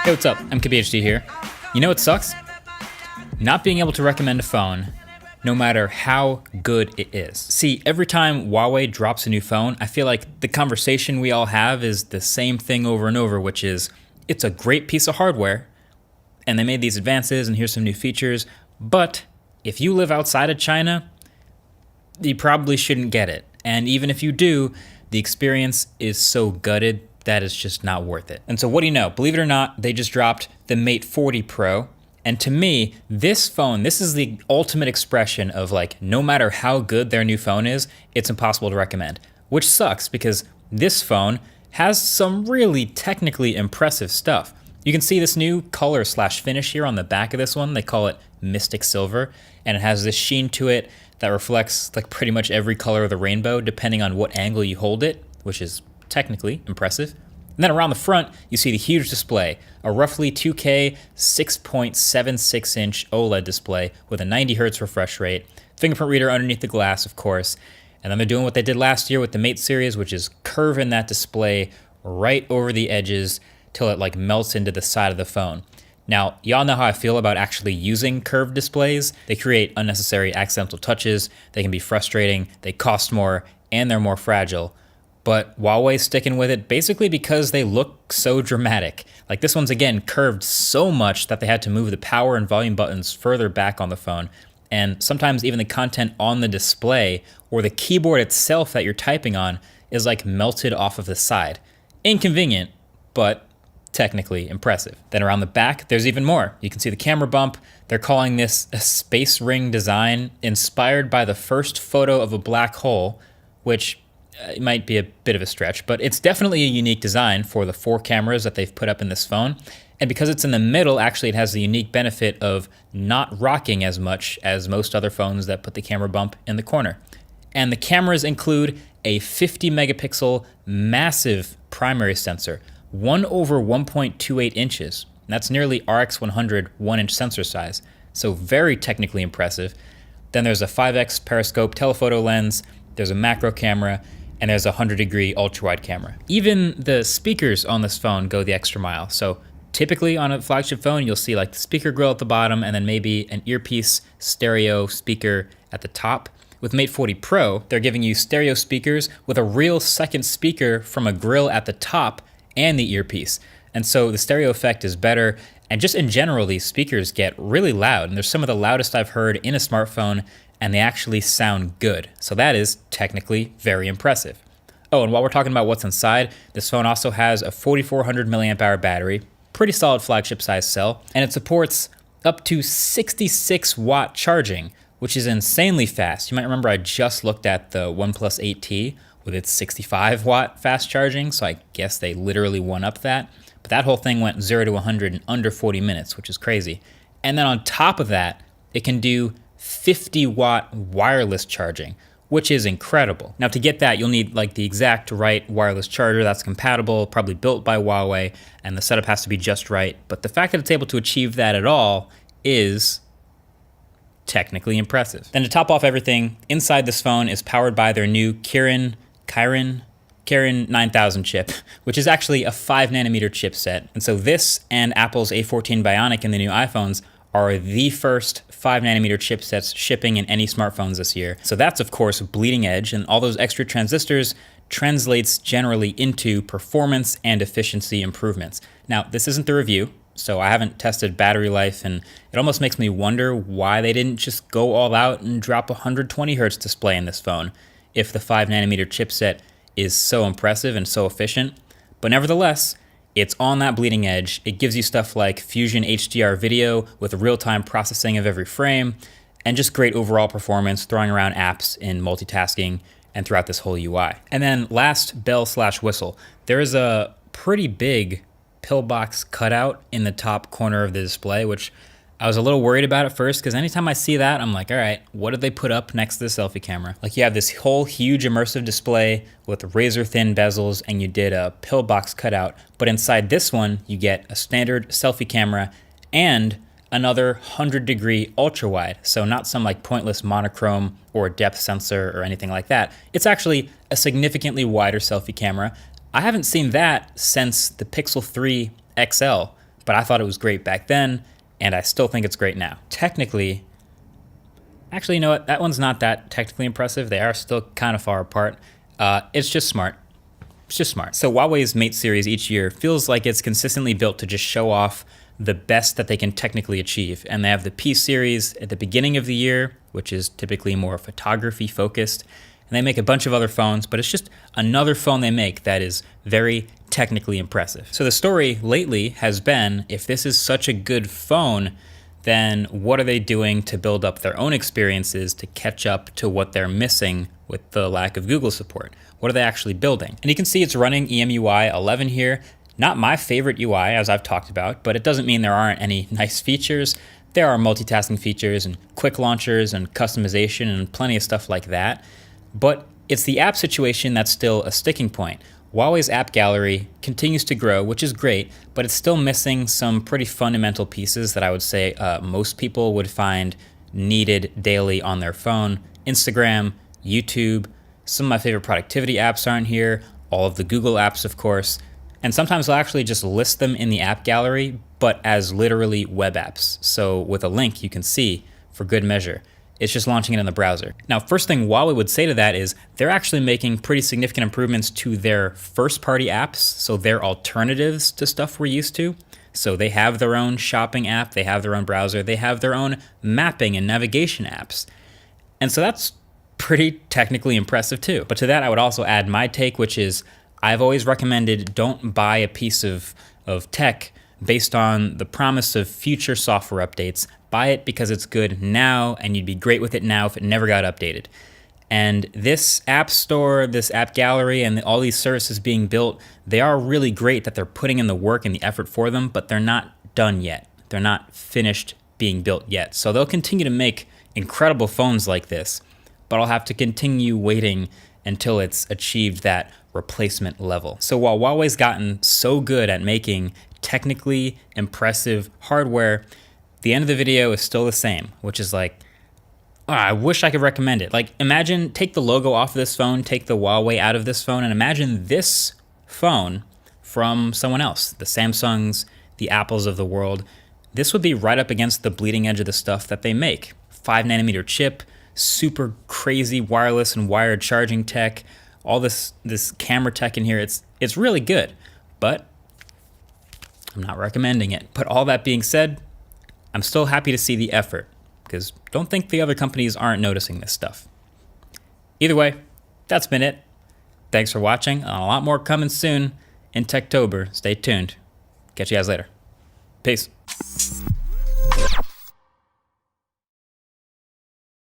Hey, what's up? MKBHD here. You know what sucks? Not being able to recommend a phone, no matter how good it is. See, every time Huawei drops a new phone, I feel like the conversation we all have is the same thing over and over, which is, it's a great piece of hardware, and they made these advances, and here's some new features, but if you live outside of China, you probably shouldn't get it. And even if you do, the experience is so gutted that it's just not worth it. And so what do you know? Believe it or not, they just dropped the Mate 40 Pro. And to me, this phone, this is the ultimate expression of like, no matter how good their new phone is, it's impossible to recommend. Which sucks because this phone has some really technically impressive stuff. You can see this new color slash finish here on the back of this one. They call it Mystic Silver. And it has this sheen to it that reflects like pretty much every color of the rainbow, depending on what angle you hold it, which is technically impressive. And then around the front, you see the huge display, a roughly 2K 6.76 inch OLED display with a 90 Hz refresh rate, fingerprint reader underneath the glass, of course. And then they're doing what they did last year with the Mate series, which is curving that display right over the edges till it like melts into the side of the phone. Now, y'all know how I feel about actually using curved displays. They create unnecessary accidental touches, they can be frustrating, they cost more, and they're more fragile. But Huawei's sticking with it basically because they look so dramatic. Like this one's again curved so much that they had to move the power and volume buttons further back on the phone. And sometimes even the content on the display or the keyboard itself that you're typing on is like melted off of the side. Inconvenient, but technically impressive. Then around the back, there's even more. You can see the camera bump. They're calling this a space ring design inspired by the first photo of a black hole, which it might be a bit of a stretch, but it's definitely a unique design for the 4 cameras that they've put up in this phone. And because it's in the middle, actually it has the unique benefit of not rocking as much as most other phones that put the camera bump in the corner. And the cameras include a 50 megapixel massive primary sensor, 1/1.28 inches. That's nearly RX 100 1-inch sensor size, so very technically impressive. Then there's a 5x periscope telephoto lens, there's a macro camera, and there's a 100-degree ultra-wide camera. Even the speakers on this phone go the extra mile. So typically on a flagship phone, you'll see like the speaker grill at the bottom and then maybe an earpiece stereo speaker at the top. With Mate 40 Pro, they're giving you stereo speakers with a real second speaker from a grill at the top and the earpiece. And so the stereo effect is better. And just in general, these speakers get really loud. And they're some of the loudest I've heard in a smartphone, and they actually sound good. So that is technically very impressive. Oh, and while we're talking about what's inside, this phone also has a 4400 milliamp hour battery, pretty solid flagship size cell, and it supports up to 66 watt charging, which is insanely fast. You might remember I just looked at the OnePlus 8T with its 65 watt fast charging, so I guess they literally one-upped that. But that whole thing went 0 to 100 in under 40 minutes, which is crazy. And then on top of that, it can do 50 watt wireless charging, which is incredible. Now to get that, you'll need like the exact right wireless charger that's compatible, probably built by Huawei, and the setup has to be just right. But the fact that it's able to achieve that at all is technically impressive. Then to top off everything, inside this phone is powered by their new Kirin 9000 chip, which is actually a 5nm chipset. And so this and Apple's A14 Bionic in the new iPhones are the first 5nm chipsets shipping in any smartphones this year. So that's of course bleeding edge, and all those extra transistors translates generally into performance and efficiency improvements. Now, this isn't the review, so I haven't tested battery life, and it almost makes me wonder why they didn't just go all out and drop a 120 Hz display in this phone if the 5nm chipset is so impressive and so efficient. But nevertheless, it's on that bleeding edge. It gives you stuff like Fusion HDR video with real-time processing of every frame, and just great overall performance, throwing around apps in multitasking and throughout this whole UI. And then last bell/whistle, there is a pretty big pillbox cutout in the top corner of the display, which I was a little worried about at first, because anytime I see that, I'm like, all right, what did they put up next to the selfie camera? Like you have this whole huge immersive display with razor thin bezels, and you did a pillbox cutout, but inside this one, you get a standard selfie camera and another 100-degree ultra wide. So not some like pointless monochrome or depth sensor or anything like that. It's actually a significantly wider selfie camera. I haven't seen that since the Pixel 3 XL but I thought it was great back then, and I still think it's great now. Technically, actually, you know what? That one's not that technically impressive. They are still kind of far apart. It's just smart. It's just smart. So Huawei's Mate series each year feels like it's consistently built to just show off the best that they can technically achieve. And they have the P series at the beginning of the year, which is typically more photography focused. And they make a bunch of other phones, but it's just another phone they make that is very technically impressive. So the story lately has been, if this is such a good phone, then what are they doing to build up their own experiences to catch up to what they're missing with the lack of Google support? What are they actually building? And you can see it's running EMUI 11 here. Not my favorite UI, as I've talked about, but it doesn't mean there aren't any nice features. There are multitasking features and quick launchers and customization and plenty of stuff like that. But it's the app situation that's still a sticking point. Huawei's app gallery continues to grow, which is great, but it's still missing some pretty fundamental pieces that I would say most people would find needed daily on their phone. Instagram, YouTube, some of my favorite productivity apps aren't here, all of the Google apps, of course, and sometimes I'll actually just list them in the app gallery, but as literally web apps. So with a link you can see for good measure. It's just launching it in the browser. Now, first thing Huawei would say to that is they're actually making pretty significant improvements to their first-party apps, so their alternatives to stuff we're used to. So they have their own shopping app, they have their own browser, they have their own mapping and navigation apps. And so that's pretty technically impressive too. But to that, I would also add my take, which is I've always recommended don't buy a piece of tech based on the promise of future software updates. Buy it because it's good now and you'd be great with it now if it never got updated. And this app store, this app gallery, and all these services being built, they are really great that they're putting in the work and the effort for them, but they're not done yet. They're not finished being built yet. So they'll continue to make incredible phones like this, but I'll have to continue waiting until it's achieved that replacement level. So while Huawei's gotten so good at making technically impressive hardware, the end of the video is still the same, which is like, oh, I wish I could recommend it. Like, imagine, take the logo off of this phone, take the Huawei out of this phone, and imagine this phone from someone else, the Samsungs, the Apples of the world. This would be right up against the bleeding edge of the stuff that they make. 5nm chip, super crazy wireless and wired charging tech, all this camera tech in here. It's really good, but I'm not recommending it. But all that being said, I'm still happy to see the effort, because don't think the other companies aren't noticing this stuff. Either way, that's been it. Thanks for watching. A lot more coming soon in Techtober. Stay tuned. Catch you guys later. Peace.